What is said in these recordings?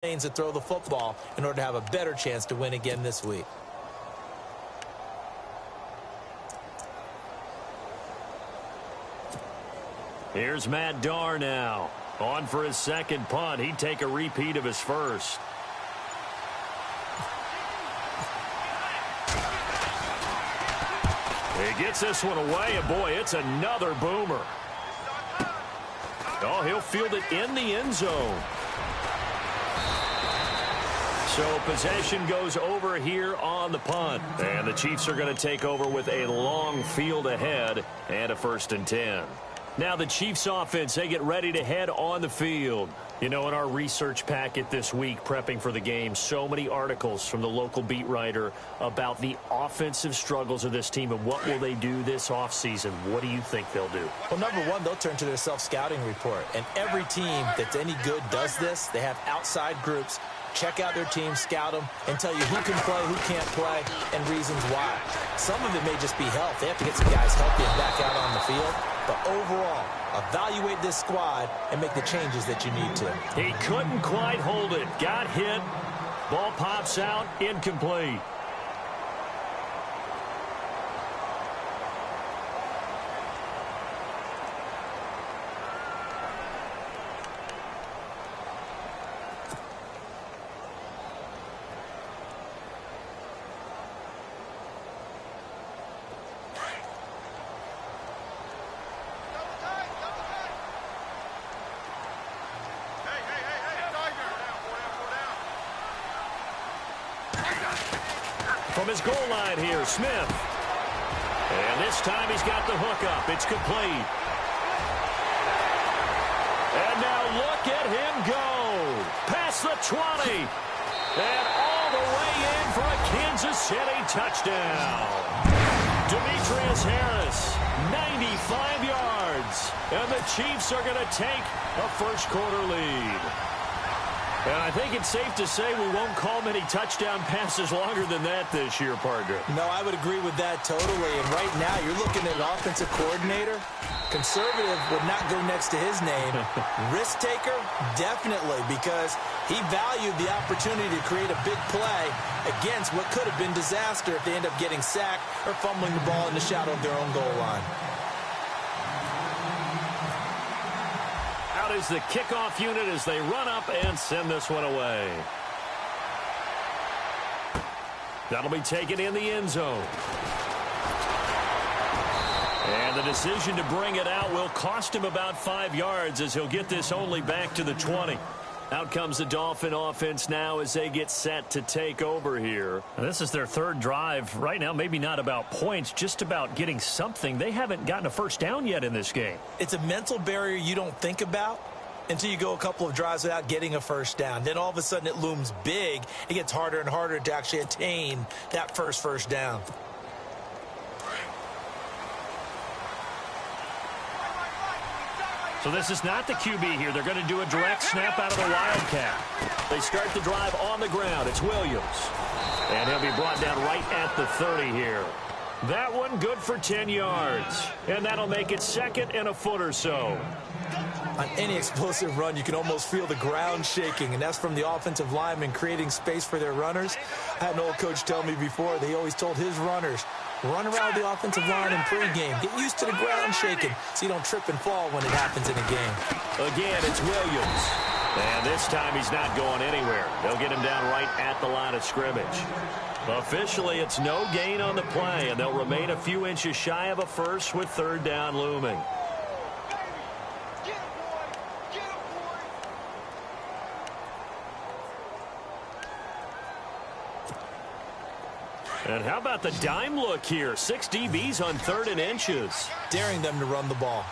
lanes to throw the football in order to have a better chance to win again this week. Here's Matt Darr now. On for his second punt. He'd take a repeat of his first. He gets this one away, and boy, it's another boomer. Oh, he'll field it in the end zone. So possession goes over here on the punt. And the Chiefs are going to take over with a long field ahead and a 1st and 10. Now the Chiefs offense, they get ready to head on the field. You know, in our research packet this week, prepping for the game, so many articles from the local beat writer about the offensive struggles of this team and what will they do this offseason. What do you think they'll do? Well, number one, they'll turn to their self-scouting report. And every team that's any good does this. They have outside groups. Check out their team, scout them, and tell you who can play, who can't play, and reasons why. Some of it may just be health. They have to get some guys healthy and back out on the field. But overall, evaluate this squad and make the changes that you need to. He couldn't quite hold it. Got hit. Ball pops out. Incomplete. From his goal line here, Smith. And this time he's got the hook up. It's complete. And now look at him go. Past the 20. And all the way in for a Kansas City touchdown. Demetrius Harris, 95 yards. And the Chiefs are going to take a first-quarter lead. And I think it's safe to say we won't call many touchdown passes longer than that this year, partner. No, I would agree with that totally. And right now, you're looking at an offensive coordinator. Conservative would not go next to his name. Risk taker, definitely, because he valued the opportunity to create a big play against what could have been disaster if they end up getting sacked or fumbling the ball in the shadow of their own goal line. Is the kickoff unit as they run up and send this one away. That'll be taken in the end zone. And the decision to bring it out will cost him about 5 yards as he'll get this only back to the 20. Out comes the Dolphin offense now as they get set to take over here. And this is their third drive. Right now, maybe not about points, just about getting something. They haven't gotten a first down yet in this game. It's a mental barrier you don't think about until you go a couple of drives without getting a first down. Then all of a sudden it looms big. It gets harder and harder to actually attain that first down. So this is not the QB here. They're going to do a direct snap out of the Wildcat. They start the drive on the ground. It's Williams. And he'll be brought down right at the 30 here. That one good for 10 yards. And that'll make it 2nd and a foot or so. On any explosive run, you can almost feel the ground shaking, and that's from the offensive linemen creating space for their runners. I had an old coach tell me before, they always told his runners, run around the offensive line in pregame. Get used to the ground shaking so you don't trip and fall when it happens in a game. Again, it's Williams. And this time he's not going anywhere. They'll get him down right at the line of scrimmage. Officially, it's no gain on the play, and they'll remain a few inches shy of a first with 3rd down looming. And how about the dime look here? 6 DBs on 3rd and inches. Daring them to run the ball.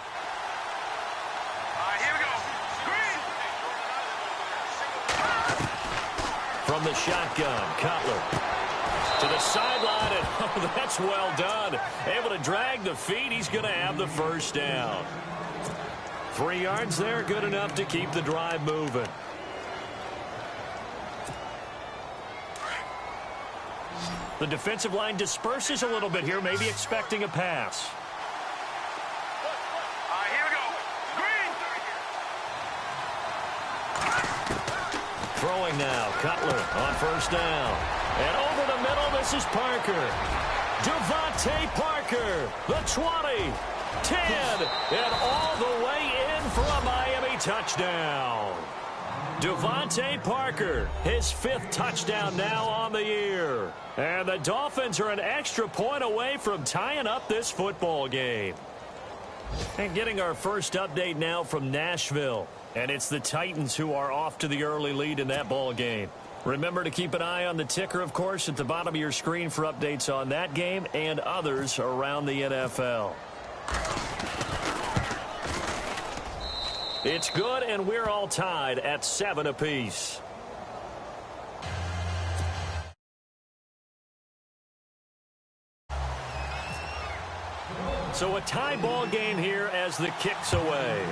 Here we go. Green. From the shotgun, Cutler. To the sideline, and oh, that's well done. Able to drag the feet. He's going to have the first down. 3 yards there, good enough to keep the drive moving. The defensive line disperses a little bit here, maybe expecting a pass. Here we go. Green. Throw going now. Cutler on first down. And over the middle, this is Parker. Devontae Parker, the 20, 10, and all the way in for a Miami touchdown. Devontae Parker, his 5th touchdown now on the year. And the Dolphins are an extra point away from tying up this football game. And getting our first update now from Nashville. And it's the Titans who are off to the early lead in that ball game. Remember to keep an eye on the ticker, of course, at the bottom of your screen for updates on that game and others around the NFL. It's good, and we're all tied at 7 apiece. So a tie ball game here as the kick's away.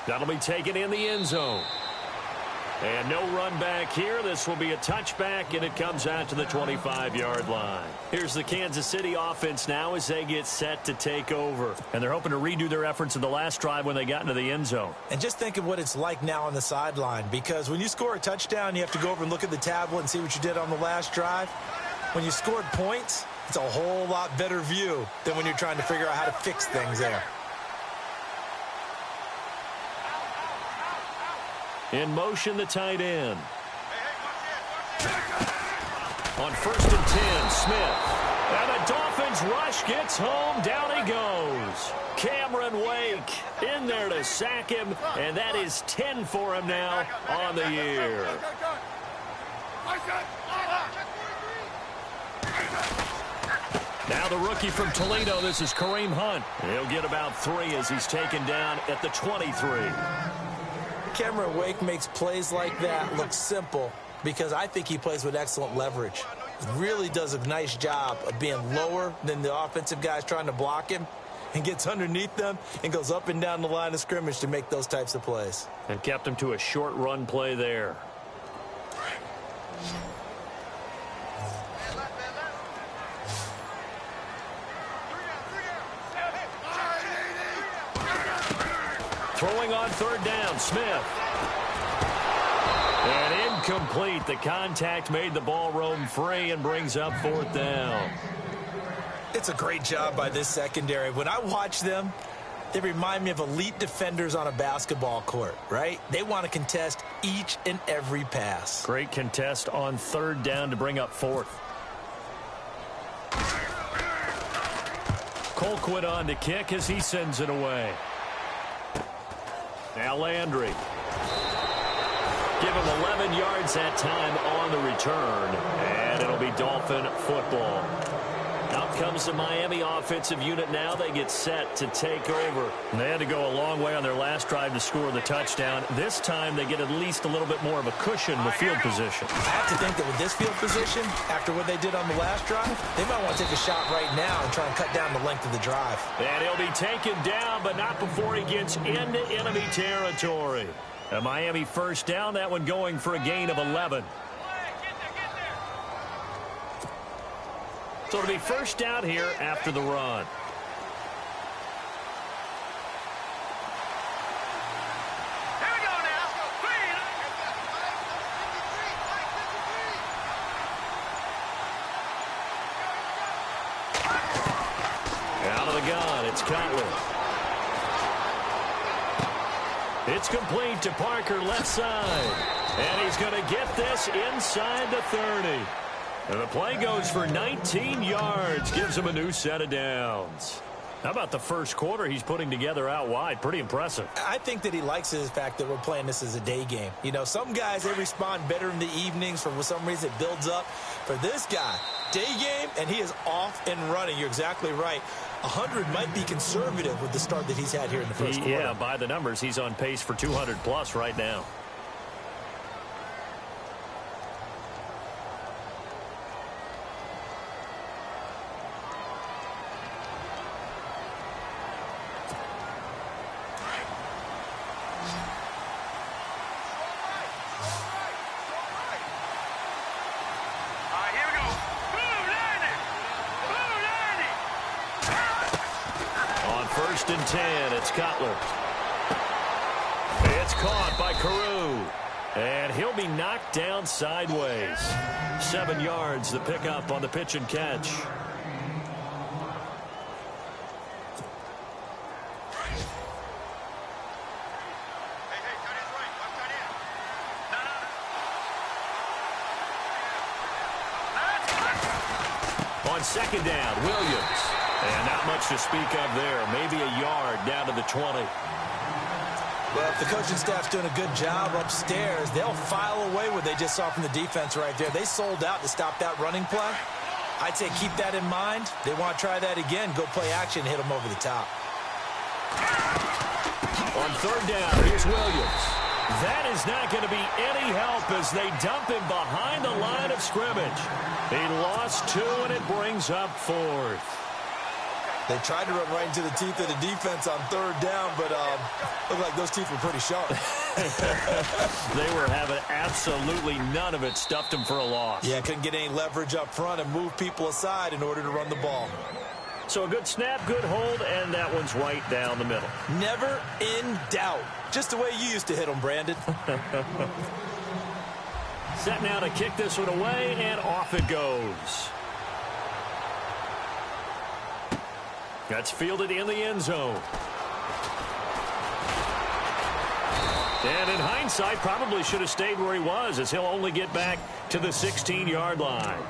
That'll be taken in the end zone. And no run back here. This will be a touchback, and it comes out to the 25-yard line. Here's the Kansas City offense now as they get set to take over. And they're hoping to redo their efforts in the last drive when they got into the end zone. And just think of what it's like now on the sideline, because when you score a touchdown, you have to go over and look at the tablet and see what you did on the last drive. When you scored points, it's a whole lot better view than when you're trying to figure out how to fix things there. In motion, the tight end. On 1st and 10, Smith. And the Dolphins rush gets home. Down he goes. Cameron Wake in there to sack him. And that is 10 for him now on the year. Now the rookie from Toledo, this is Kareem Hunt. He'll get about 3 as he's taken down at the 23. Cameron Wake makes plays like that look simple because I think he plays with excellent leverage. He really does a nice job of being lower than the offensive guys trying to block him and gets underneath them and goes up and down the line of scrimmage to make those types of plays. And kept him to a short run play there. Throwing on 3rd down, Smith. And incomplete. The contact made the ball roam free and brings up 4th down. It's a great job by this secondary. When I watch them, they remind me of elite defenders on a basketball court, right? They want to contest each and every pass. Great contest on 3rd down to bring up 4th. Colquitt on to kick as he sends it away. Now Landry. Give him 11 yards that time on the return. And it'll be Dolphin football. Out comes the Miami offensive unit now. They get set to take over. And they had to go a long way on their last drive to score the touchdown. This time they get at least a little bit more of a cushion with field position. I have to think that with this field position, after what they did on the last drive, they might want to take a shot right now and try and cut down the length of the drive. And he'll be taken down, but not before he gets into enemy territory. A Miami 1st down, that one going for a gain of 11. So it'll be 1st down here after the run. Here we go now. Out of the gun, it's Cutler. It's complete to Parker, left side. And he's going to get this inside the 30. And the play goes for 19 yards, gives him a new set of downs. How about the first quarter he's putting together out wide? Pretty impressive. I think that he likes the fact that we're playing this as a day game. You know, some guys, they respond better in the evenings. For some reason, it builds up. For this guy, day game, and he is off and running. You're exactly right. 100 might be conservative with the start that he's had here in the first quarter. Yeah, by the numbers, he's on pace for 200-plus right now. And 10, it's Cutler. It's caught by Carew. And he'll be knocked down sideways. 7 yards, the pickup on the pitch and catch. On second down, Williams. And not much to speak of there. Maybe a yard down to the 20. Well, if the coaching staff's doing a good job upstairs, they'll file away what they just saw from the defense right there. They sold out to stop that running play. I'd say keep that in mind. They want to try that again. Go play action and hit them over the top. On third down, here's Williams. That is not going to be any help as they dump him behind the line of scrimmage. He lost 2, and it brings up 4th. They tried to run right into the teeth of the defense on third down, but looked like those teeth were pretty sharp. They were having absolutely none of it. Stuffed him for a loss. Yeah, couldn't get any leverage up front and move people aside in order to run the ball. So a good snap, good hold, and that one's right down the middle. Never in doubt. Just the way you used to hit them, Brandon. Set now to kick this one away, and off it goes. That's fielded in the end zone. And in hindsight, probably should have stayed where he was, as he'll only get back to the 16-yard line.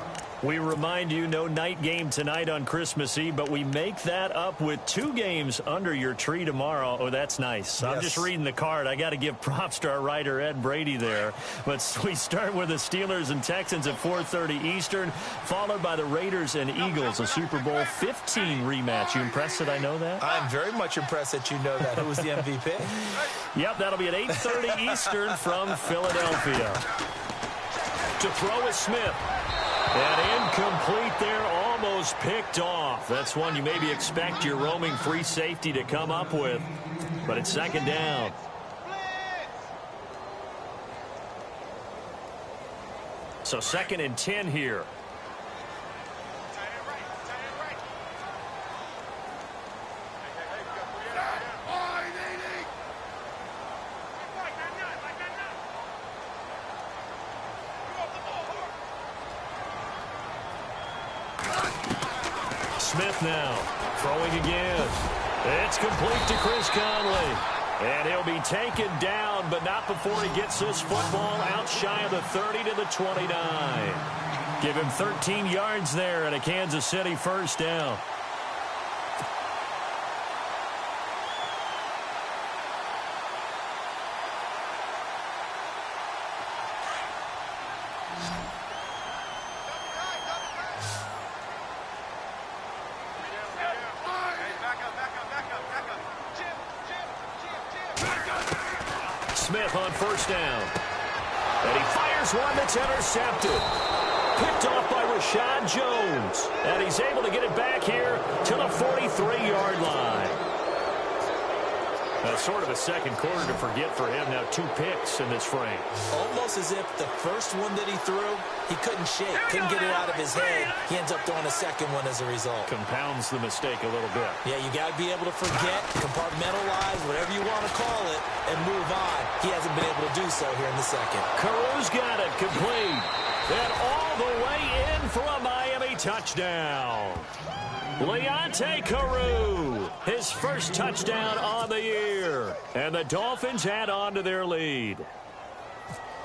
We remind you, no night game tonight on Christmas Eve, but we make that up with 2 games under your tree tomorrow. Oh, that's nice. Yes. I'm just reading the card. I got to give props to our writer, Ed Brady, there. But we start with the Steelers and Texans at 4:30 Eastern, followed by the Raiders and Eagles, a Super Bowl 15 rematch. You impressed that I know that? I'm very much impressed that you know that. Who was the MVP? Yep, that'll be at 8:30 Eastern from Philadelphia. To throw is Smith. And incomplete there, almost picked off. That's one you maybe expect your roaming free safety to come up with. But it's second down. So 2nd and 10 here. Smith now, throwing again. It's complete to Chris Conley. And he'll be taken down, but not before he gets this football out shy of the 30 to the 29. Give him 13 yards there and a Kansas City first down. Smith on first down. And he fires one that's intercepted. Picked off by Rashad Jones. And he's able to get it back here to the 43-yard line. That's sort of a second quarter to forget for him. Now 2 picks in this frame. Almost as if the first one that he threw, he couldn't shake, couldn't get it out of his head. He ends up throwing a second one as a result. Compounds the mistake a little bit. Yeah, you got to be able to forget, compartmentalize, whatever you want to call it, and move on. He hasn't been able to do so here in the second. Carew's got it complete. And all the way in for a Miami touchdown. Leonte Carew, his first touchdown on the year. And the Dolphins add on to their lead.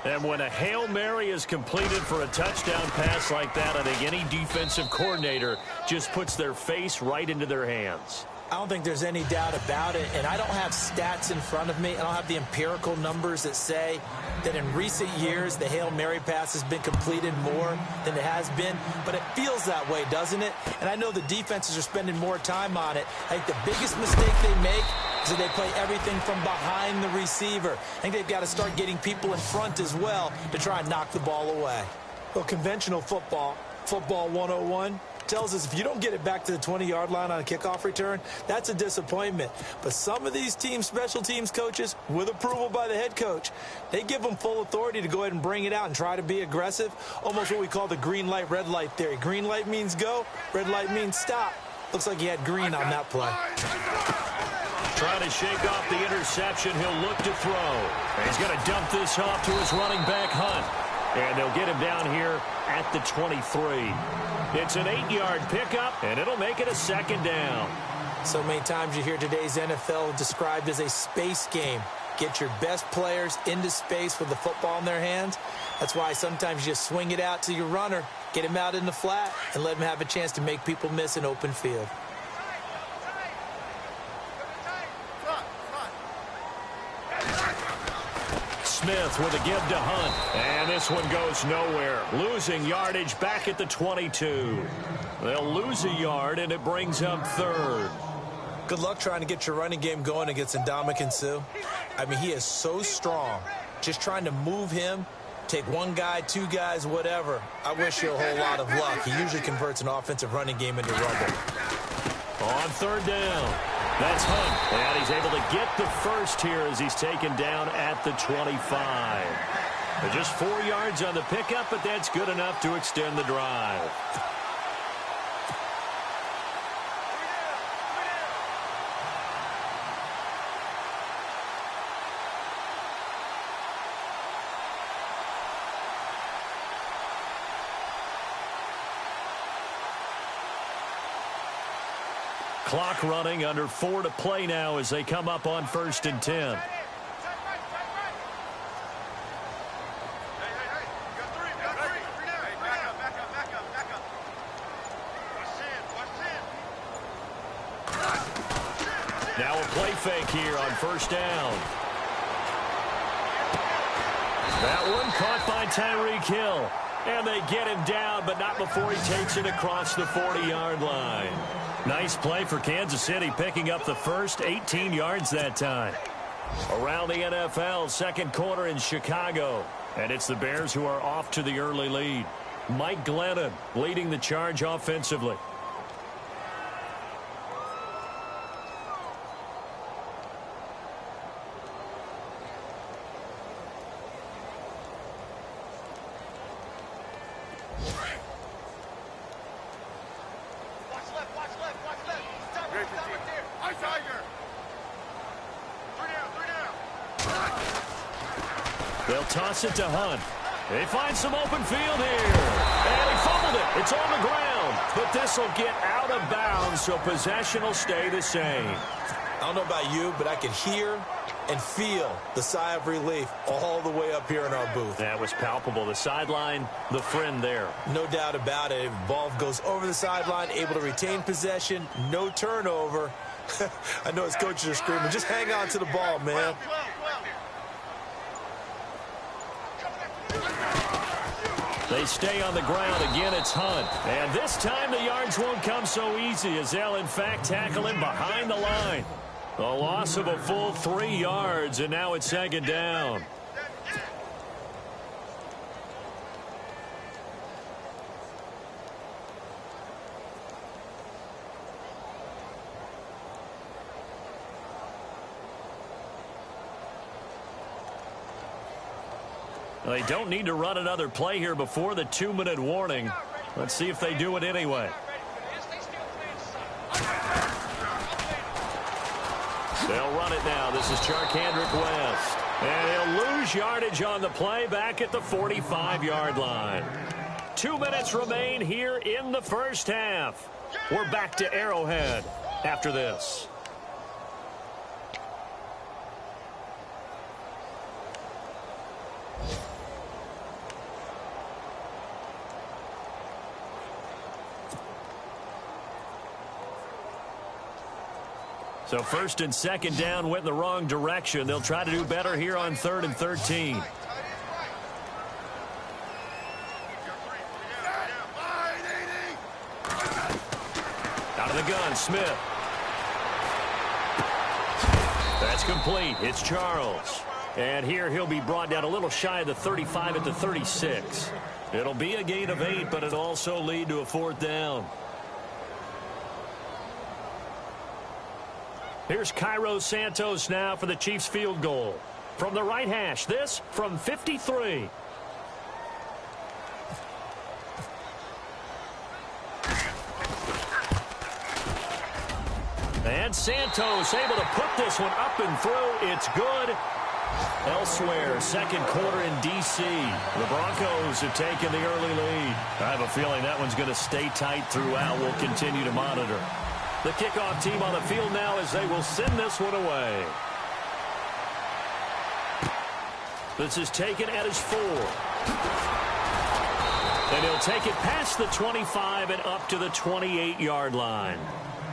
And when a Hail Mary is completed for a touchdown pass like that, I think any defensive coordinator just puts their face right into their hands. I don't think there's any doubt about it, and I don't have stats in front of me. I don't have the empirical numbers that say that in recent years the Hail Mary pass has been completed more than it has been, but it feels that way, doesn't it? And I know the defenses are spending more time on it. I think the biggest mistake they make is that they play everything from behind the receiver. I think they've got to start getting people in front as well to try and knock the ball away. Well, conventional football 101, tells us if you don't get it back to the 20-yard line on a kickoff return, that's a disappointment. But some of these team special teams coaches, with approval by the head coach, they give them full authority to go ahead and bring it out and try to be aggressive, almost what we call the green light, red light theory. Green light means go, red light means stop. Looks like he had green on that play. Trying to shake off the interception. He'll look to throw. And he's going to dump this off to his running back, Hunt. And they'll get him down here at the 23. It's an 8-yard pickup, and it'll make it a second down. So many times you hear today's NFL described as a space game. Get your best players into space with the football in their hands. That's why sometimes you just swing it out to your runner, get him out in the flat, and let him have a chance to make people miss an open field. Smith with a give to Hunt. And this one goes nowhere. Losing yardage back at the 22. They'll lose a yard, and it brings up third. Good luck trying to get your running game going against Ndamukong Suh. I mean, he is so strong. Just trying to move him, take one guy, two guys, whatever. I wish you a whole lot of luck. He usually converts an offensive running game into rubble. On third down. That's Hunt. And he's able to get the first here as he's taken down at the 25. Just 4 yards on the pickup, but that's good enough to extend the drive. Clock running, under 4 to play now as they come up on 1st and 10. Now a play fake here on 1st down. That one caught by Tyreek Hill. And they get him down, but not before he takes it across the 40-yard line. Nice play for Kansas City, picking up the first 18 yards that time. Around the NFL, second quarter in Chicago. And it's the Bears who are off to the early lead. Mike Glennon leading the charge offensively. They'll toss it to Hunt. They find some open field here. And he fumbled it. It's on the ground. But this will get out of bounds, so possession will stay the same. I don't know about you, but I could hear and feel the sigh of relief all the way up here in our booth. That was palpable. The sideline, the friend there. No doubt about it. Ball goes over the sideline, able to retain possession, no turnover. I know his coaches are screaming, just hang on to the ball, man. They stay on the ground. Again, it's Hunt. And this time the yards won't come so easy as they'll, in fact, tackle him behind the line. A loss of a full 3 yards, and now it's second down. They don't need to run another play here before the 2-minute warning. Let's see if they do it anyway. They'll run it now. This is Charkandrick West. And he'll lose yardage on the play back at the 45-yard line. 2 minutes remain here in the first half. We're back to Arrowhead after this. So 1st and 2nd down went in the wrong direction. They'll try to do better here on 3rd and 13. Out of the gun, Smith. That's complete. It's Charles. And here he'll be brought down a little shy of the 35 at the 36. It'll be a gain of 8, but it'll also lead to a 4th down. Here's Cairo Santos now for the Chiefs field goal. From the right hash, this from 53. And on Santos, able to put this one up and through. It's good. Elsewhere, second quarter in D.C. The Broncos have taken the early lead. I have a feeling that one's going to stay tight throughout. We'll continue to monitor. The kickoff team on the field now as they will send this one away. This is taken at his 4. And he'll take it past the 25 and up to the 28-yard line.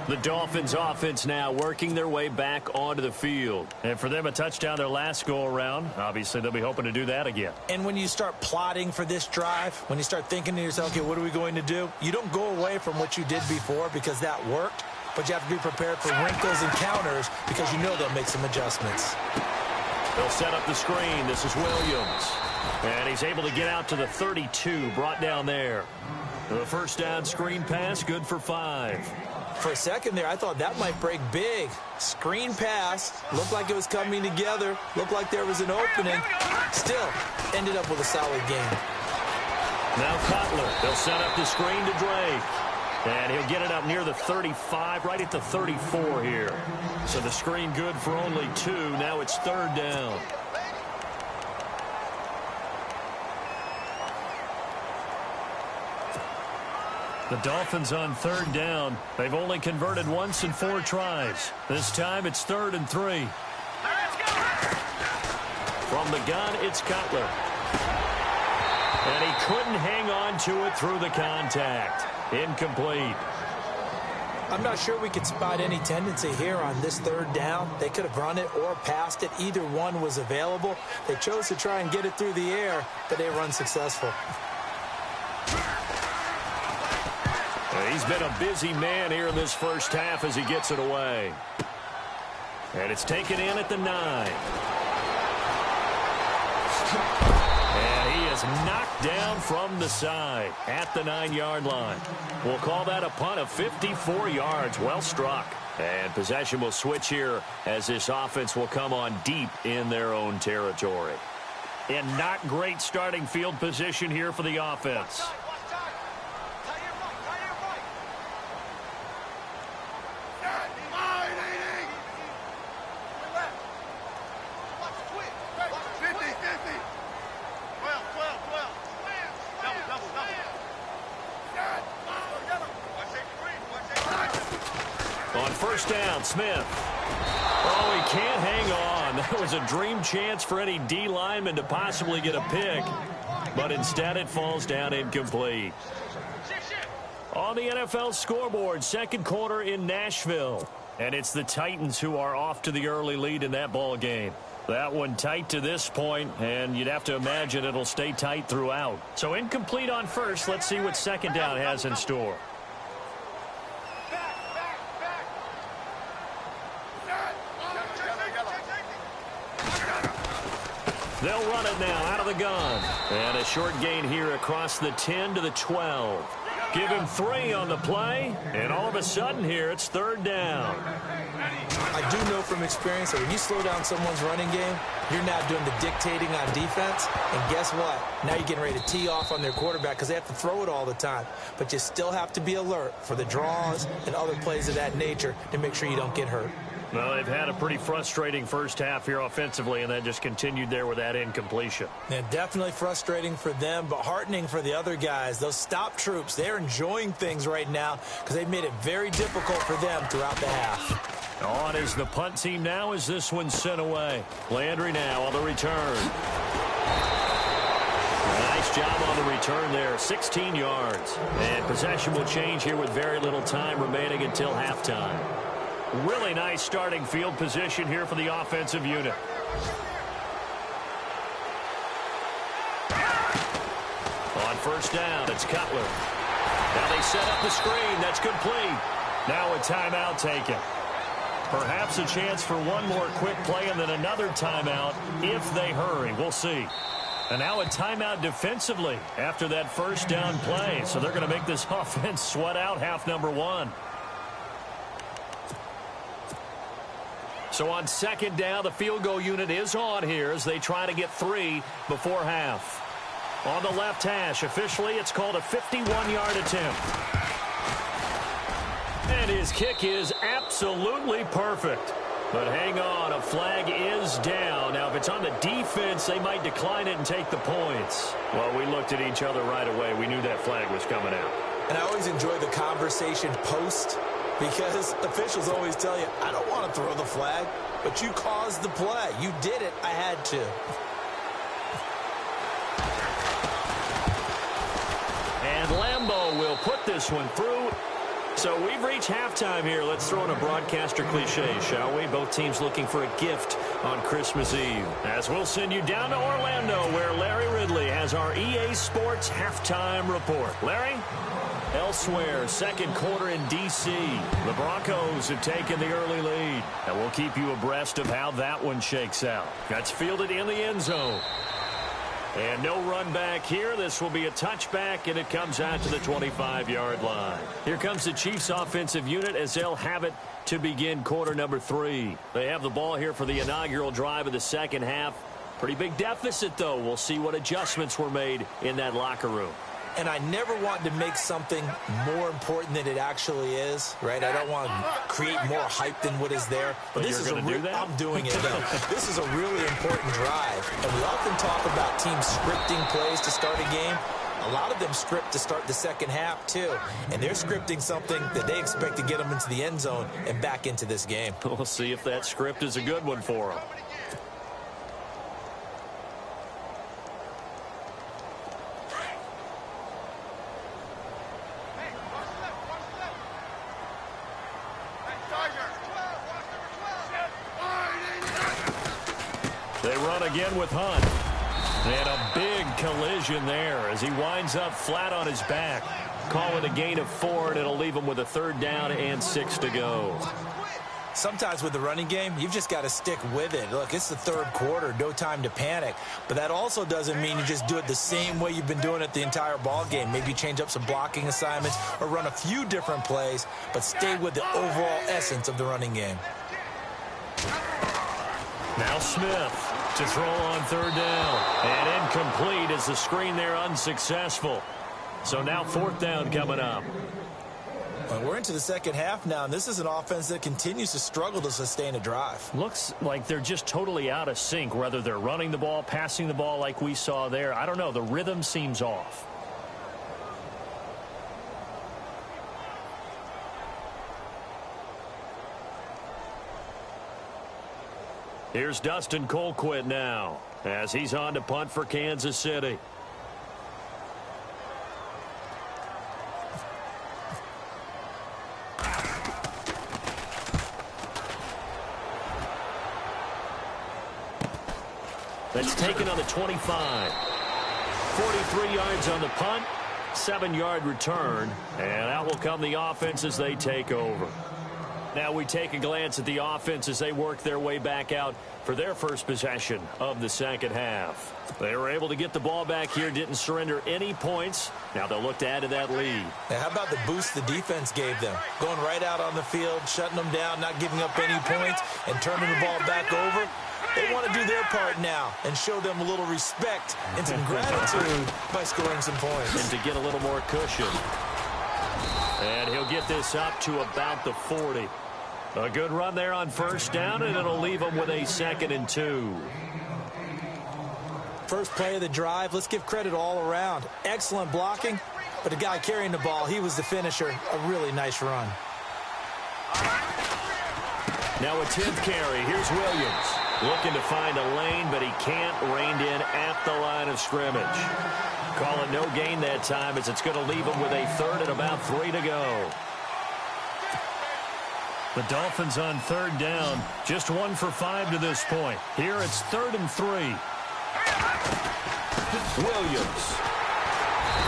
The Dolphins offense now working their way back onto the field. And for them, a touchdown their last go-around. Obviously, they'll be hoping to do that again. And when you start plotting for this drive, when you start thinking to yourself, okay, what are we going to do? You don't go away from what you did before because that worked, but you have to be prepared for wrinkles and counters because you know they'll make some adjustments. They'll set up the screen. This is Williams. And he's able to get out to the 32, brought down there. The first down screen pass, good for 5. For a second there, I thought that might break big. Screen pass, looked like it was coming together, looked like there was an opening. Still, ended up with a solid game. Now Cutler, they'll set up the screen to Drake. And he'll get it up near the 35, right at the 34 here. So the screen good for only 2. Now it's third down. The Dolphins on third down. They've only converted once in 4 tries. This time it's 3rd and 3. From the gun, it's Cutler. And he couldn't hang on to it through the contact. Incomplete. I'm not sure we could spot any tendency here on this third down. They could have run it or passed it. Either one was available. They chose to try and get it through the air, but they were unsuccessful. He's been a busy man here in this first half as he gets it away. And it's taken in at the 9. And he is knocked down from the side at the 9-yard line. We'll call that a punt of 54 yards. Well struck. And possession will switch here as this offense will come on deep in their own territory. And not great starting field position here for the offense. On first down, Smith. Oh, he can't hang on. That was a dream chance for any D lineman to possibly get a pick. But instead it falls down incomplete. On the NFL scoreboard, second quarter in Nashville. And it's the Titans who are off to the early lead in that ball game. That one tight to this point, and you'd have to imagine it'll stay tight throughout. So incomplete on first. Let's see what second down has in store. They'll run it now out of the gun. And a short gain here across the 10 to the 12. Give him 3 on the play, and all of a sudden here it's third down. I do know from experience that when you slow down someone's running game, you're now doing the dictating on defense. And guess what? Now you're getting ready to tee off on their quarterback because they have to throw it all the time. But you still have to be alert for the draws and other plays of that nature to make sure you don't get hurt. Well, they've had a pretty frustrating first half here offensively, and that just continued there with that incompletion. Yeah, definitely frustrating for them, but heartening for the other guys. Those stop troops, they're enjoying things right now because they've made it very difficult for them throughout the half. On is the punt team now as this one's sent away. Landry now on the return. Nice job on the return there, 16 yards. And possession will change here with very little time remaining until halftime. Really nice starting field position here for the offensive unit. On first down, it's Cutler. Now they set up the screen. That's complete. Now a timeout taken. Perhaps a chance for one more quick play and then another timeout if they hurry. We'll see. And now a timeout defensively after that first down play. So they're going to make this offense sweat out half number 1. So on second down, the field goal unit is on here as they try to get 3 before half. On the left hash, officially it's called a 51-yard attempt. And his kick is absolutely perfect. But hang on, a flag is down. Now, if it's on the defense, they might decline it and take the points. Well, we looked at each other right away. We knew that flag was coming out. And I always enjoy the conversation post because officials always tell you, I don't want to throw the flag, but you caused the play. You did it. I had to. And Lambeau will put this one through. So we've reached halftime here. Let's throw in a broadcaster cliche, shall we? Both teams looking for a gift on Christmas Eve. As we'll send you down to Orlando, where Larry Ridley has our EA Sports halftime report. Larry? Elsewhere, second quarter in D.C. The Broncos have taken the early lead. And we'll keep you abreast of how that one shakes out. That's fielded in the end zone. And no run back here. This will be a touchback, and it comes out to the 25-yard line. Here comes the Chiefs offensive unit as they'll have it to begin quarter number 3. They have the ball here for the inaugural drive of the second half. Pretty big deficit, though. We'll see what adjustments were made in that locker room. And I never want to make something more important than it actually is, right? I don't want to create more hype than what is there. But this is do that? I'm doing it, though. This is a really important drive. And we often talk about teams scripting plays to start a game. A lot of them script to start the second half, too. And they're scripting something that they expect to get them into the end zone and back into this game. We'll see if that script is a good one for them. They run again with Hunt. And a big collision there as he winds up flat on his back. Call it a gain of 4, and it'll leave him with a 3rd down and 6 to go. Sometimes with the running game, you've just got to stick with it. Look, it's the third quarter, no time to panic. But that also doesn't mean you just do it the same way you've been doing it the entire ball game. Maybe change up some blocking assignments or run a few different plays, but stay with the overall essence of the running game. Now Smith to throw on 3rd down. And incomplete as the screen there unsuccessful. So now 4th down coming up. Well, we're into the second half now, and this is an offense that continues to struggle to sustain a drive. Looks like they're just totally out of sync, whether they're running the ball, passing the ball like we saw there. I don't know. The rhythm seems off. Here's Dustin Colquitt now as he's on to punt for Kansas City. That's taken on the 25. 43 yards on the punt, 7-yard return, and out will come the offense as they take over. Now we take a glance at the offense as they work their way back out for their first possession of the second half. They were able to get the ball back here, didn't surrender any points. Now they'll look to add to that lead. Now, how about the boost the defense gave them? Going right out on the field, shutting them down, not giving up any points, and turning the ball back over. They want to do their part now and show them a little respect and some gratitude by scoring some points. And to get a little more cushion. And he'll get this up to about the 40. A good run there on 1st down, and it'll leave him with a 2nd and 2. First play of the drive, let's give credit all around. Excellent blocking, but the guy carrying the ball, he was the finisher. A really nice run. Now a 10th carry. Here's Williams. Looking to find a lane, but he can't. Reined in at the line of scrimmage. Call it no gain that time as it's going to leave him with a 3rd and about 3 to go. The Dolphins on 3rd down. Just 1 for 5 to this point. Here it's 3rd and 3. Williams.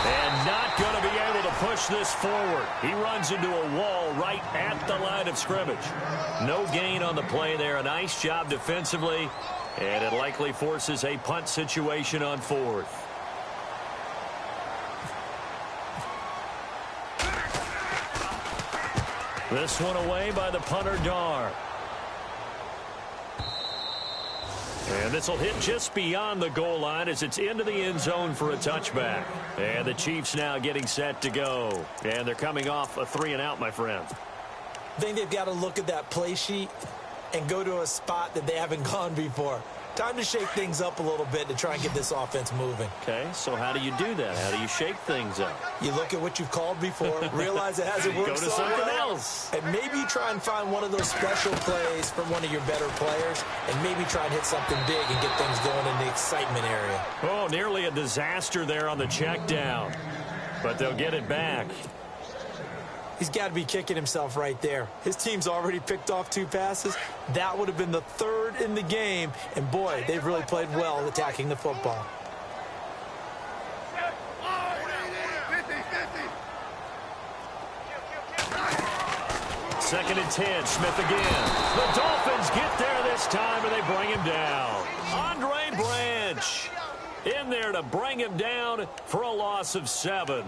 And not going to be able to push this forward. He runs into a wall right at the line of scrimmage. No gain on the play there. A nice job defensively. And it likely forces a punt situation on 4th. This one away by the punter, Dar. And this will hit just beyond the goal line as it's into the end zone for a touchback. And the Chiefs now getting set to go. And they're coming off a 3-and-out, my friend. I think they've got to look at that play sheet and go to a spot that they haven't gone before. Time to shake things up a little bit to try and get this offense moving. Okay, so how do you do that? How do you shake things up? You look at what you've called before, realize it hasn't worked Go to so something well, else. and maybe try and find one of those special plays from one of your better players, and maybe try and hit something big and get things going in the excitement area. Oh, nearly a disaster there on the check down, but they'll get it back. He's got to be kicking himself right there. His team's already picked off 2 passes. That would have been the 3rd in the game. And, boy, they've really played well attacking the football. Second and 10, Smith again. The Dolphins get there this time, and they bring him down. Andre Branch in there to bring him down for a loss of 7.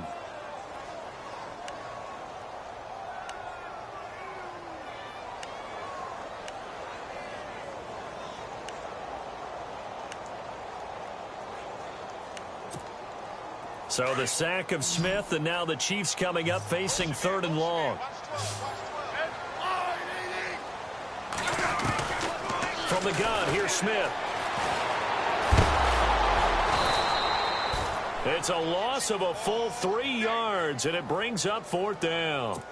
So the sack of Smith, and now the Chiefs coming up facing 3rd and long. From the gun, here's Smith. It's a loss of a full 3 yards, and it brings up 4th down.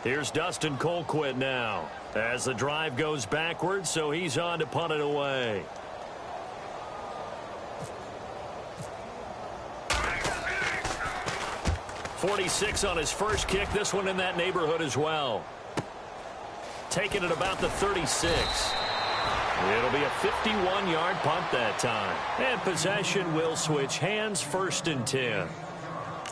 Here's Dustin Colquitt now as the drive goes backwards, so he's on to punt it away. .46 on his first kick. This one in that neighborhood as well. Taking it about the 36. It'll be a 51-yard punt that time. And possession will switch hands, 1st and 10.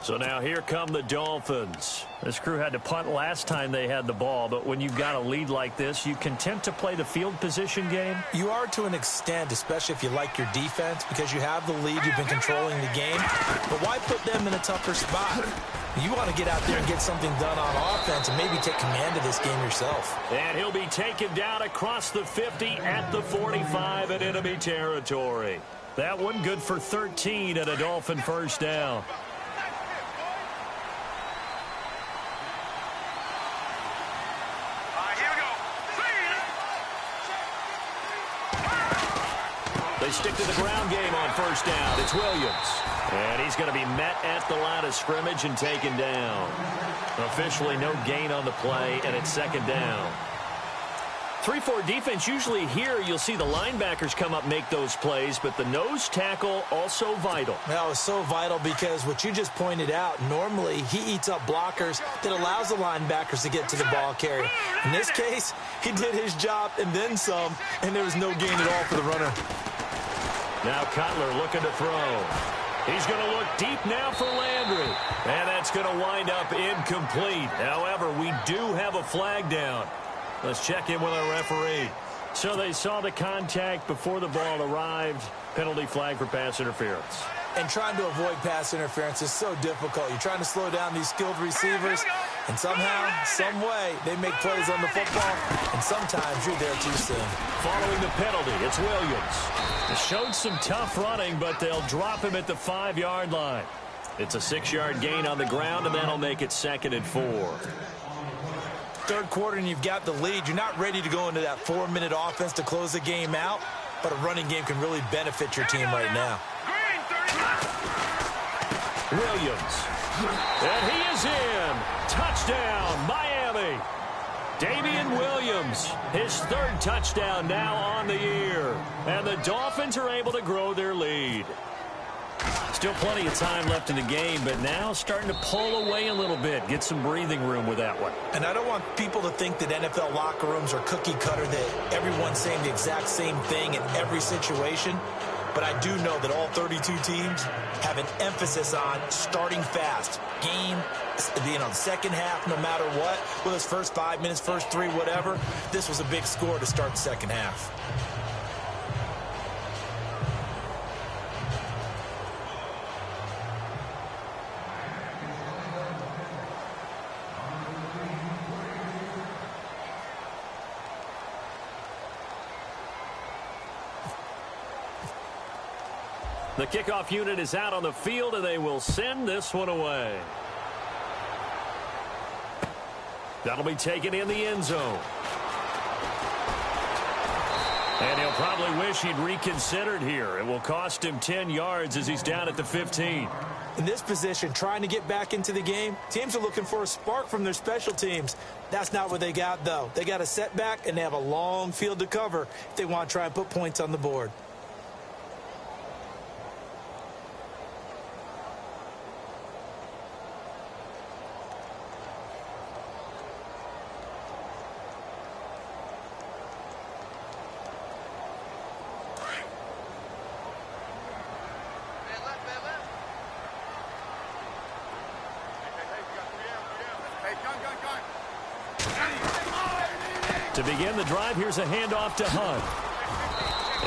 So now here come the Dolphins. This crew had to punt last time they had the ball, but when you've got a lead like this, you content to play the field position game? You are to an extent, especially if you like your defense, because you have the lead, you've been controlling the game. But why put them in a tougher spot? You want to get out there and get something done on offense and maybe take command of this game yourself. And he'll be taken down across the 50 at the 45 in enemy territory. That one good for 13 and a Dolphin first down. They stick to the ground game on first down. It's Williams. And he's going to be met at the line of scrimmage and taken down. Officially no gain on the play, and it's 2nd down. 3-4 defense, usually here you'll see the linebackers come up, make those plays, but the nose tackle also vital. That was so vital because what you just pointed out, normally he eats up blockers that allows the linebackers to get to the ball carrier. In this case, he did his job and then some, and there was no gain at all for the runner. Now Cutler looking to throw. He's going to look deep now for Landry. And that's going to wind up incomplete. However, we do have a flag down. Let's check in with our referee. So they saw the contact before the ball arrived. Penalty flag for pass interference. And trying to avoid pass interference is so difficult. You're trying to slow down these skilled receivers, and somehow, some way, they make plays on the football, and sometimes you're there too soon. Following the penalty, it's Williams. They showed some tough running, but they'll drop him at the 5-yard line. It's a 6-yard gain on the ground, and that'll make it 2nd and 4. Third quarter, and you've got the lead. You're not ready to go into that 4-minute offense to close the game out, but a running game can really benefit your team right now. Williams. And he is in. Touchdown, Miami. Damian Williams, his 3rd touchdown now on the year. And the Dolphins are able to grow their lead. Still plenty of time left in the game, but now starting to pull away a little bit. Get some breathing room with that one. And I don't want people to think that NFL locker rooms are cookie cutter, that everyone's saying the exact same thing in every situation. But I do know that all 32 teams have an emphasis on starting fast. Game, the second half, no matter what. Whether it's first 5 minutes, first 3, whatever. This was a big score to start the second half. The kickoff unit is out on the field, and they will send this one away. That'll be taken in the end zone. And he'll probably wish he'd reconsidered here. It will cost him 10 yards as he's down at the 15. In this position, trying to get back into the game, teams are looking for a spark from their special teams. That's not what they got, though. They got a setback, and they have a long field to cover if they want to try and put points on the board. To begin the drive, here's a handoff to Hunt.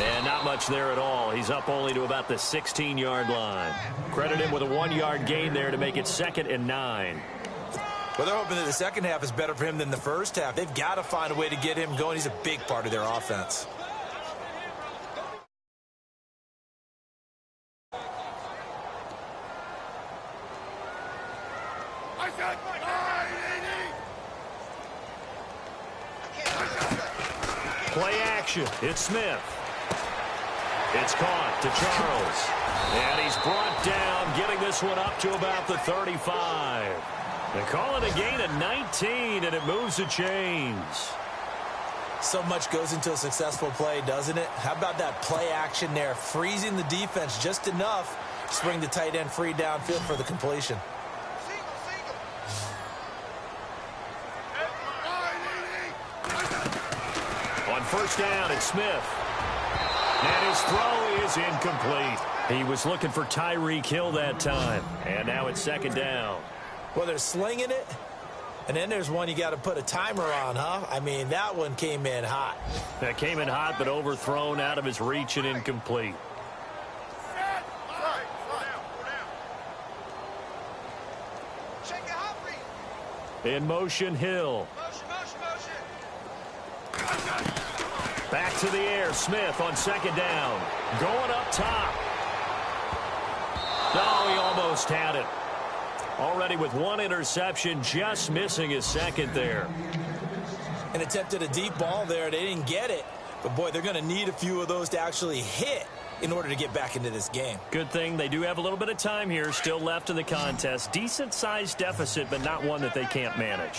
And not much there at all. He's up only to about the 16-yard line. Credit him with a 1-yard gain there to make it 2nd and 9. Well, they're hoping that the second half is better for him than the first half. They've got to find a way to get him going. He's a big part of their offense. Play action. It's Smith. It's caught to Charles. And he's brought down, getting this one up to about the 35. They call it a gain of 19, and it moves the chains. So much goes into a successful play, doesn't it? How about that play action there, freezing the defense just enough to bring the tight end free downfield for the completion. On first down, it's Smith. And his throw is incomplete. He was looking for Tyreek Hill that time. And now it's 2nd down. Well, they're slinging it. And then there's one you got to put a timer on, huh? I mean, that one came in hot. That came in hot, but overthrown, out of his reach, and incomplete. In motion, Hill. Back to the air, Smith on 2nd down. Going up top. Oh, he almost had it. Already with 1 interception, just missing his 2nd there. And attempted a deep ball there. They didn't get it. But, boy, they're going to need a few of those to actually hit in order to get back into this game. Good thing they do have a little bit of time here still left in the contest. Decent-sized deficit, but not one that they can't manage.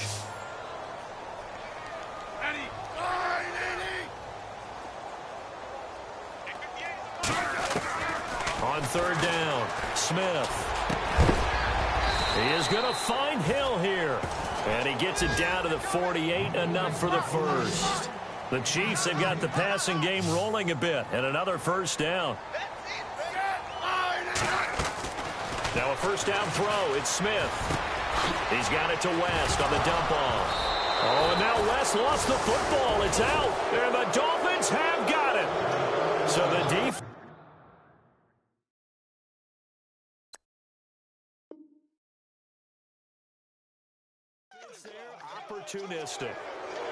On 3rd down, Smith. He is going to find Hill here. And he gets it down to the 48, enough for the first. The Chiefs have got the passing game rolling a bit, and another first down. Now a first down throw, it's Smith. He's got it to West on the dump off. Oh, and now West lost the football. It's out, and the Dolphins have got it. So the defense. Opportunistic.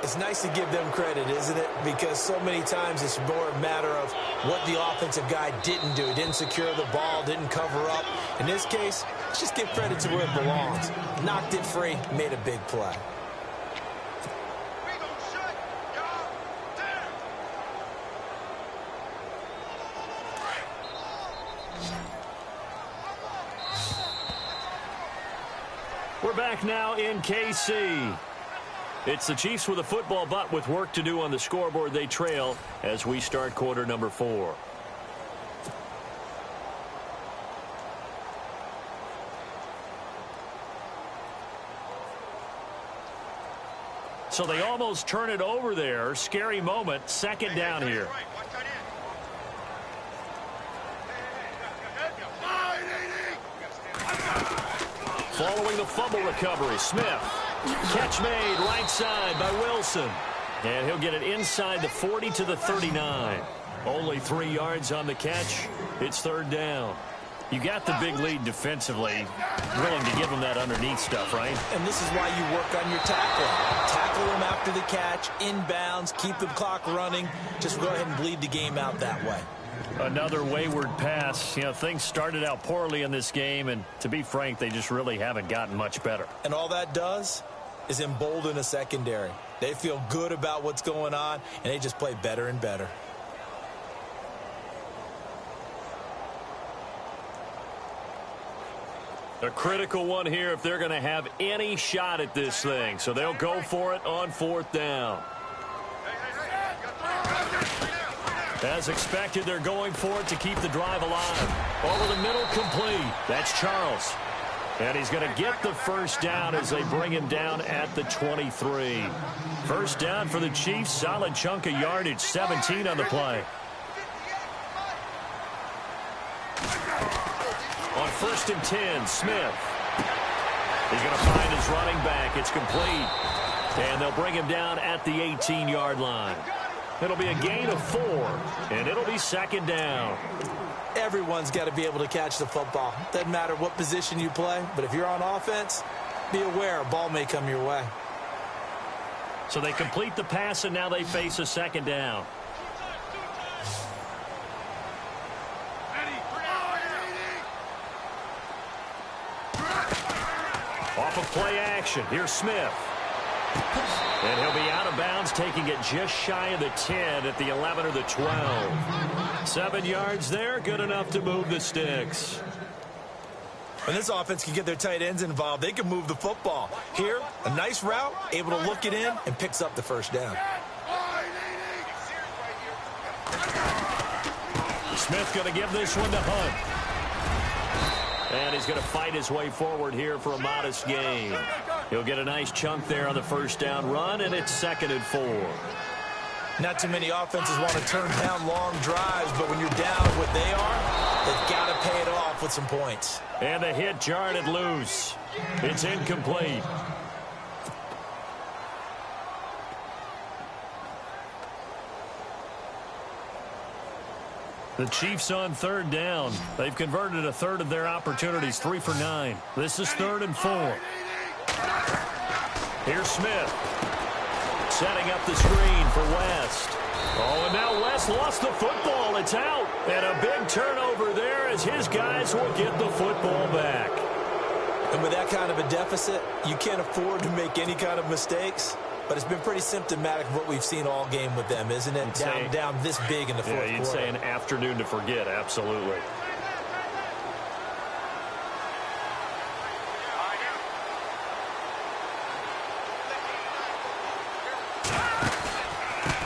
It's nice to give them credit, isn't it? Because so many times it's more a matter of what the offensive guy didn't do. He didn't secure the ball, didn't cover up. In this case, let's just give credit to where it belongs. Knocked it free, made a big play. We're back now in KC. It's the Chiefs with a football, but with work to do on the scoreboard. They trail as we start quarter number 4. So they almost turn it over there. Scary moment. 2nd down here. Following the fumble recovery, Smith. Catch made right side by Wilson. And he'll get it inside the 40 to the 39. Only 3 yards on the catch. It's 3rd down. You got the big lead defensively. Willing to give them that underneath stuff, right? And this is why you work on your tackling. Tackle them after the catch, inbounds, keep the clock running. Just go ahead and bleed the game out that way. Another wayward pass. You know, things started out poorly in this game, and to be frank, they just really haven't gotten much better. And all that does, is embolden a secondary. They feel good about what's going on, and they just play better and better. A critical one here if they're going to have any shot at this thing. So they'll go for it on 4th down. As expected, they're going for it to keep the drive alive. Over the middle, complete. That's Charles. And he's going to get the first down as they bring him down at the 23. First down for the Chiefs. Solid chunk of yardage. 17 on the play. On 1st and 10, Smith. He's going to find his running back. It's complete. And they'll bring him down at the 18-yard line. It'll be a gain of 4, and it'll be 2nd down. Everyone's got to be able to catch the football. Doesn't matter what position you play, but if you're on offense, be aware a ball may come your way. So they complete the pass, and now they face a 2nd down. Off of play action, here's Smith. And he'll be out of bounds, taking it just shy of the 10 at the 11 or the 12. 7 yards there, good enough to move the sticks. When this offense can get their tight ends involved, they can move the football. Here, a nice route, able to look it in, and picks up the first down. Smith going to give this one to Hunt. And he's going to fight his way forward here for a modest gain. He'll get a nice chunk there on the first down run, and it's 2nd and 4. Not too many offenses want to turn down long drives, but when you're down what they are, they've got to pay it off with some points. And the hit jarred it loose. It's incomplete. The Chiefs on 3rd down. They've converted a third of their opportunities, 3 for 9. This is 3rd and 4. Here's Smith. Setting up the screen for West. Oh, and now West lost the football. It's out. And a big turnover there as his guys will get the football back. And with that kind of a deficit, you can't afford to make any kind of mistakes. But it's been pretty symptomatic of what we've seen all game with them, isn't it? Down this big in the fourth quarter. Yeah, you'd say an afternoon to forget, absolutely.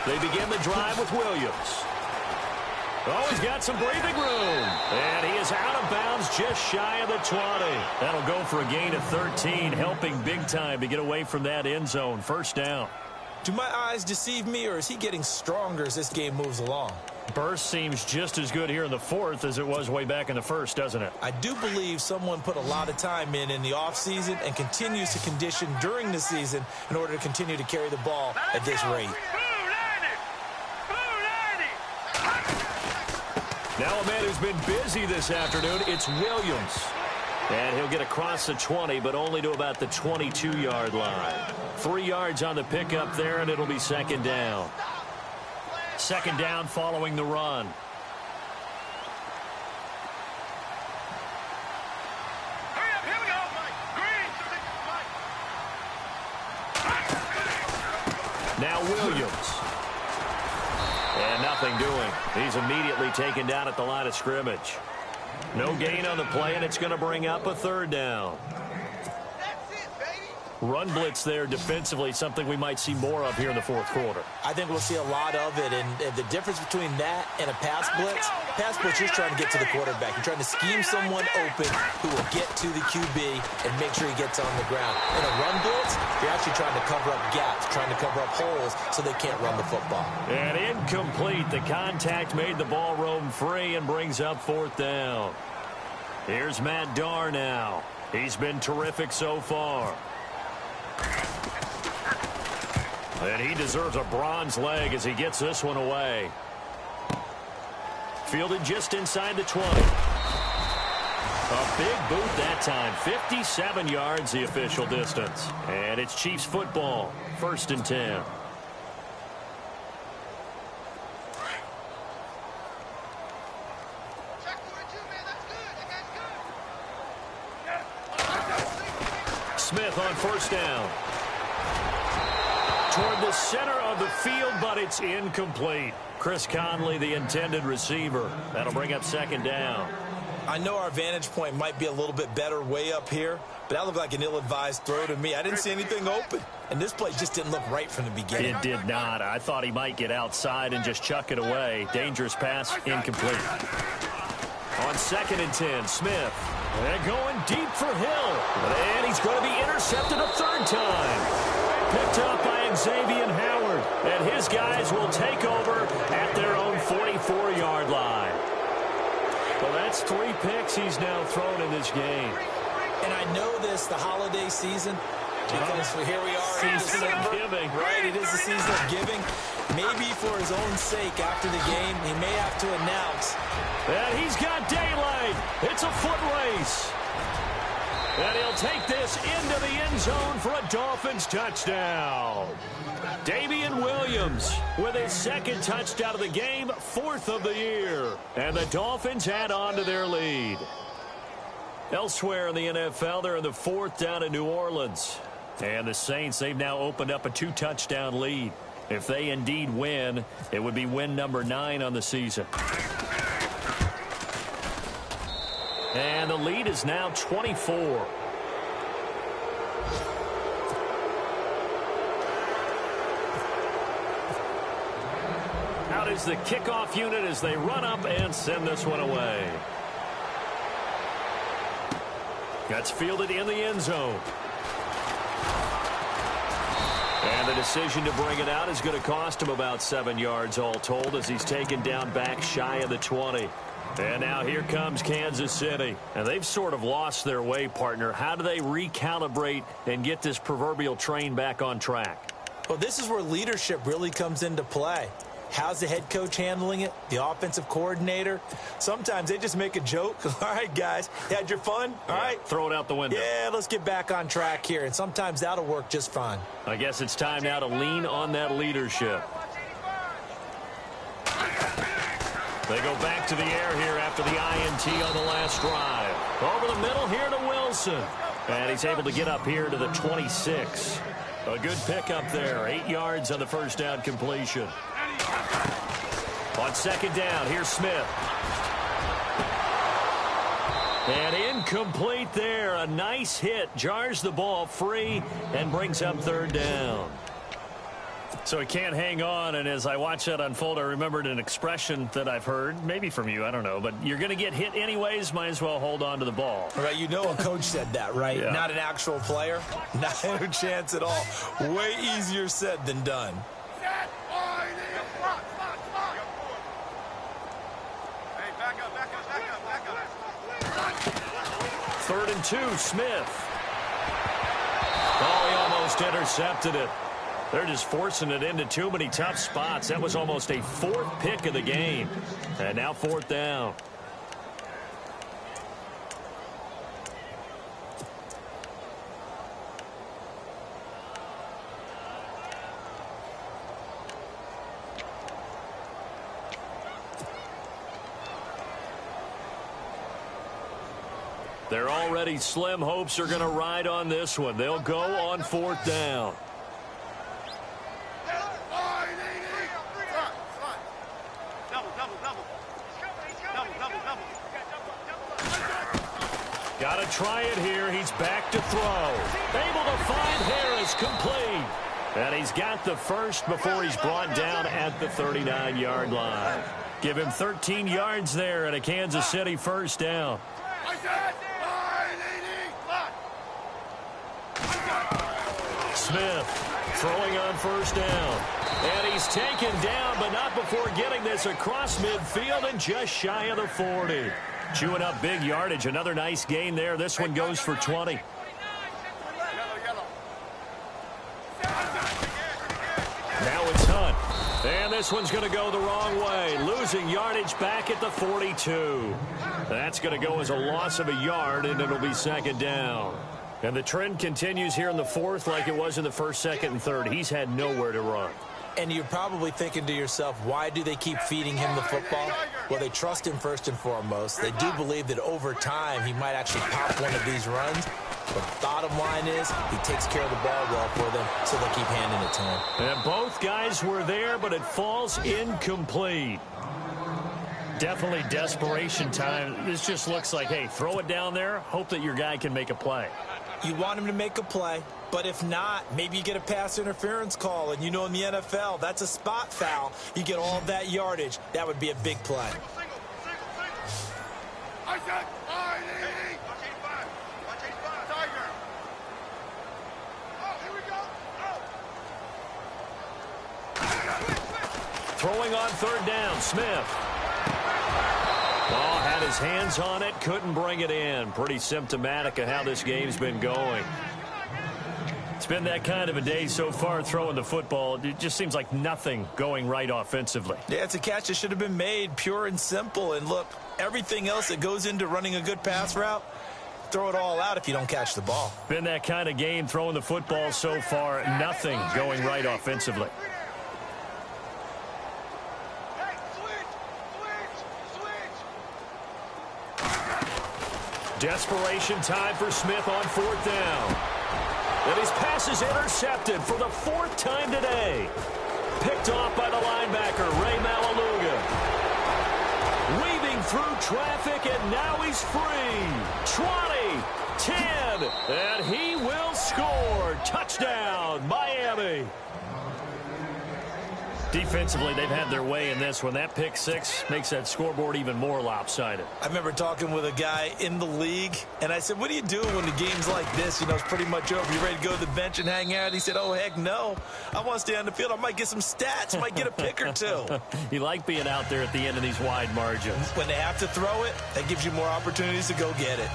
They begin the drive with Williams. Oh, he's got some breathing room. And he is out of bounds just shy of the 20. That'll go for a gain of 13, helping big time to get away from that end zone. First down. Do my eyes deceive me, or is he getting stronger as this game moves along? Burst seems just as good here in the 4th as it was way back in the 1st, doesn't it? I do believe someone put a lot of time in the offseason and continues to condition during the season in order to continue to carry the ball at this rate. Now a man who's been busy this afternoon, it's Williams. And he'll get across the 20, but only to about the 22-yard line. 3 yards on the pickup there, and it'll be 2nd down. 2nd down following the run. Now Williams. And nothing doing. He's immediately taken down at the line of scrimmage. No gain on the play, and it's going to bring up a 3rd down. Run blitz there defensively, something we might see more of here in the 4th quarter. I think we'll see a lot of it, and the difference between that and a pass blitz, you're trying to get to the quarterback. You're trying to scheme someone open who will get to the QB and make sure he gets on the ground. In a run blitz, you're actually trying to cover up gaps, trying to cover up holes so they can't run the football. And incomplete. The contact made the ball roam free and brings up 4th down. Here's Matt Darr now. He's been terrific so far. And he deserves a bronze leg as he gets this one away. Fielded just inside the 20. A big boot that time. 57 yards the official distance. And it's Chiefs football. 1st and 10. Smith on 1st down. toward the center of the field, but it's incomplete. Chris Conley, the intended receiver. That'll bring up second down. I know our vantage point might be a little bit better way up here, but that looked like an ill-advised throw to me. I didn't see anything open, and this play just didn't look right from the beginning. It did not. I thought he might get outside and just chuck it away. Dangerous pass, incomplete. On 2nd and 10, Smith. They're going deep for Hill. And he's going to be intercepted a third time. Picked up by Xavier Howard. And his guys will take over at their own 44-yard line. Well, that's 3 picks he's now thrown in this game. And I know this, the holiday season, because here we are in December. Giving. Right, it is the season of giving. Maybe for his own sake after the game, he may have to announce. And he's got daylight. It's a foot race. And he'll take this into the end zone for a Dolphins touchdown. Damian Williams with his 2nd touchdown of the game, 4th of the year. And the Dolphins add on to their lead. Elsewhere in the NFL, they're in the 4th down in New Orleans. And the Saints, they've now opened up a 2-touchdown lead. If they indeed win, it would be win number 9 on the season. And the lead is now 24. Out is the kickoff unit as they run up and send this one away. That's fielded in the end zone. And the decision to bring it out is going to cost him about 7 yards all told as he's taken down back shy of the 20. And now here comes Kansas City. And they've sort of lost their way, partner. How do they recalibrate and get this proverbial train back on track? Well, this is where leadership really comes into play. How's the head coach handling it? The offensive coordinator? Sometimes they just make a joke. All right, guys, you had your fun? All right. Throw it out the window. Yeah, let's get back on track here. And sometimes that'll work just fine. I guess it's time now to lean on that leadership. They go back to the air here after the INT on the last drive. Over the middle here to Wilson. And he's able to get up here to the 26. A good pickup there. 8 yards on the first down completion. On 2nd down, here's Smith. And incomplete there. A nice hit. Jars the ball free and brings up 3rd down. So he can't hang on, and as I watch that unfold, I remembered an expression that I've heard, maybe from you, I don't know, but you're going to get hit anyways, might as well hold on to the ball. All right, you know a coach said that, right? Yeah. Not an actual player. Not a chance at all. Way easier said than done. Third and 2, Smith. Oh, he almost intercepted it. They're just forcing it into too many tough spots. That was almost a 4th pick of the game. And now 4th down. They're already slim hopes are going to ride on this one. They'll go on 4th down. Got to try it here. He's back to throw. Able to find Harris, complete. And he's got the first before he's brought down at the 39-yard line. Give him 13 yards there and a Kansas City first down. Smith throwing on first down. And he's taken down, but not before getting this across midfield and just shy of the 40. Chewing up big yardage. Another nice gain there. This one goes for 20. Now it's Hunt. And this one's going to go the wrong way. Losing yardage back at the 42. That's going to go as a loss of a yard, and it'll be 2nd down. And the trend continues here in the 4th like it was in the 1st, 2nd, and 3rd. He's had nowhere to run. And you're probably thinking to yourself, why do they keep feeding him the football? Well, they trust him first and foremost. They do believe that over time he might actually pop one of these runs. But bottom line is he takes care of the ball well for them, so they'll keep handing it to him. And both guys were there, but it falls incomplete. Definitely desperation time. This just looks like, hey, throw it down there, hope that your guy can make a play. You want him to make a play, but if not, maybe you get a pass interference call, and you know in the NFL, that's a spot foul. You get all that yardage. That would be a big play. Throwing on third down, Smith. Oh, had his hands on it, couldn't bring it in. Pretty symptomatic of how this game's been going. It's been that kind of a day so far throwing the football. It just seems like nothing going right offensively. Yeah, it's a catch that should have been made, pure and simple. And look, everything else that goes into running a good pass route, throw it all out if you don't catch the ball. Been that kind of game throwing the football so far, nothing going right offensively. Desperation time for Smith on fourth down. And his pass is intercepted for the fourth time today. Picked off by the linebacker, Ray Malaluga. Weaving through traffic, and now he's free. 20, 10, and he will score. Touchdown, Miami. Defensively, they've had their way in this one. That pick six makes that scoreboard even more lopsided. I remember talking with a guy in the league, and I said, what do you do when the game's like this? You know, it's pretty much over. You ready to go to the bench and hang out? He said, oh, heck no. I want to stay on the field. I might get some stats. Might get a pick or two. You like being out there at the end of these wide margins. When they have to throw it, that gives you more opportunities to go get it.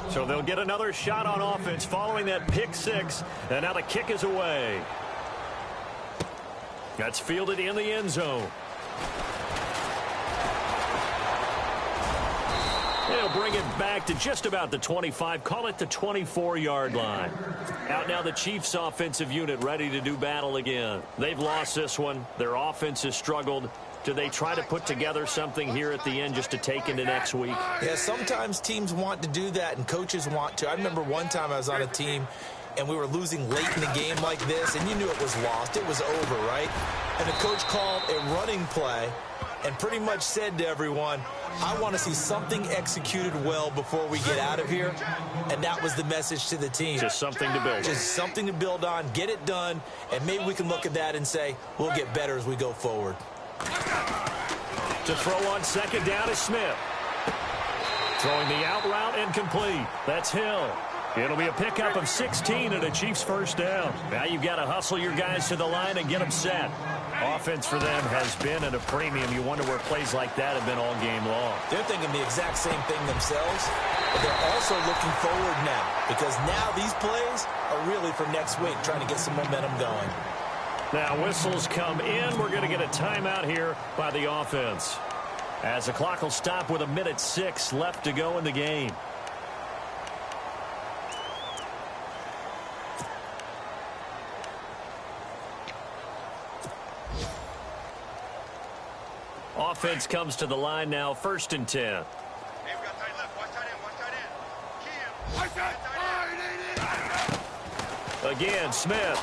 So they'll get another shot on offense following that pick six. And now the kick is away. That's fielded in the end zone. They'll bring it back to just about the 25. Call it the 24-yard line. Out now the Chiefs offensive unit ready to do battle again. They've lost this one. Their offense has struggled. Do they try to put together something here at the end just to take into next week? Yeah, sometimes teams want to do that and coaches want to. I remember one time I was on a team and we were losing late in the game like this, and you knew it was lost. It was over, right? And the coach called a running play and pretty much said to everyone, I want to see something executed well before we get out of here. And that was the message to the team. Just something to build on. Just something to build on, get it done, and maybe we can look at that and say, we'll get better as we go forward. To throw on second down is Smith. Throwing the out route incomplete. That's Hill. It'll be a pickup of 16 and a Chiefs first down. Now you've got to hustle your guys to the line and get them set. Offense for them has been at a premium. You wonder where plays like that have been all game long. They're thinking the exact same thing themselves, but they're also looking forward now because now these plays are really for next week, trying to get some momentum going. Now whistles come in. We're going to get a timeout here by the offense, as the clock will stop with 1:06 left to go in the game. Offense comes to the line now, 1st and 10. Hey, we got tight left. Watch tight end. Again, Smith.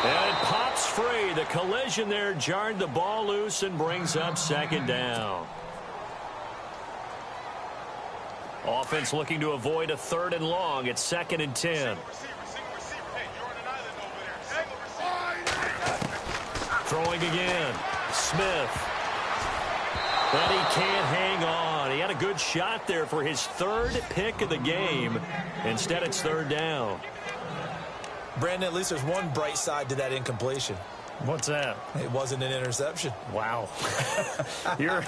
And it pops free. The collision there jarred the ball loose and brings up second down. Offense looking to avoid a 3rd and long. It's 2nd and 10. Receiver. Hey, you're on an island over there. Throwing again. Smith. But he can't hang on. He had a good shot there for his 3rd pick of the game. Instead, it's 3rd down. Brandon, at least there's one bright side to that incompletion. What's that? It wasn't an interception. Wow. You're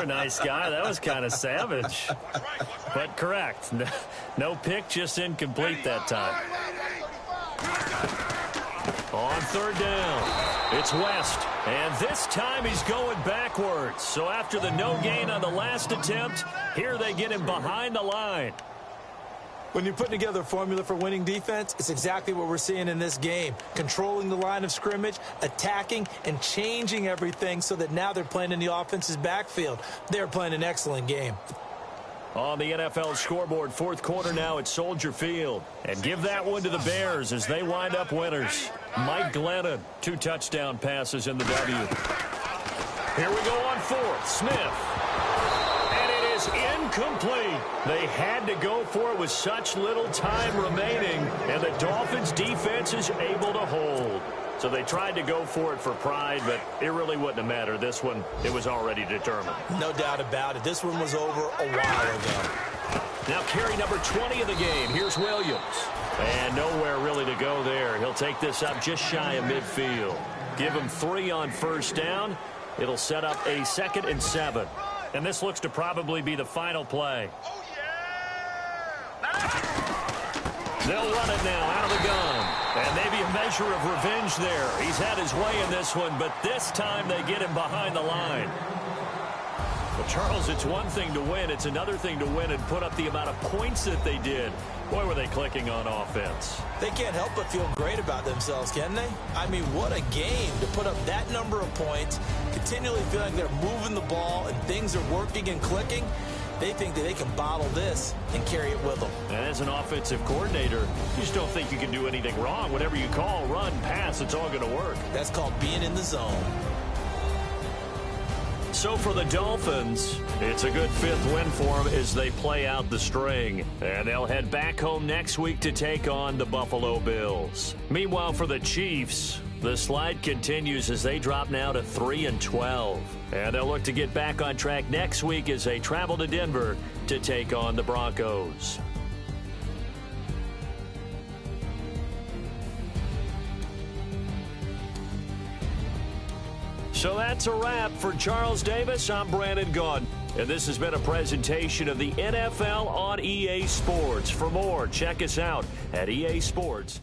a nice guy. That was kind of savage. But correct. No pick, just incomplete that time. On third down. It's West, and this time he's going backwards. So after the no gain on the last attempt, here they get him behind the line. When you're putting together a formula for winning defense, it's exactly what we're seeing in this game. Controlling the line of scrimmage, attacking, and changing everything so that now they're playing in the offense's backfield. They're playing an excellent game. On the NFL scoreboard, fourth quarter now at Soldier Field. And give that one to the Bears as they wind up winners. Mike Glennon, 2 touchdown passes in the W. Here we go on fourth. Smith. And it is incomplete. They had to go for it with such little time remaining, and the Dolphins' defense is able to hold. So they tried to go for it for pride, but it really wouldn't have mattered. This one, it was already determined. No doubt about it. This one was over a while ago. Now carry number 20 of the game. Here's Williams. And nowhere really to go there. He'll take this up just shy of midfield. Give him 3 on first down. It'll set up a 2nd and 7. And this looks to probably be the final play. They'll run it now out of the gun. And maybe a measure of revenge there. He's had his way in this one, but this time they get him behind the line. Well, Charles, it's one thing to win. It's another thing to win and put up the amount of points that they did. Boy, were they clicking on offense. They can't help but feel great about themselves, can they? I mean, what a game to put up that number of points, continually feeling they're moving the ball and things are working and clicking. They think that they can bottle this and carry it with them. And as an offensive coordinator, you just don't think you can do anything wrong. Whatever you call, run, pass, it's all going to work. That's called being in the zone. So for the Dolphins, it's a good 5th win for them as they play out the string. And they'll head back home next week to take on the Buffalo Bills. Meanwhile, for the Chiefs, the slide continues as they drop now to 3-12. And they'll look to get back on track next week as they travel to Denver to take on the Broncos. So that's a wrap. For Charles Davis, I'm Brandon Gaudin. And this has been a presentation of the NFL on EA Sports. For more, check us out at EA Sports.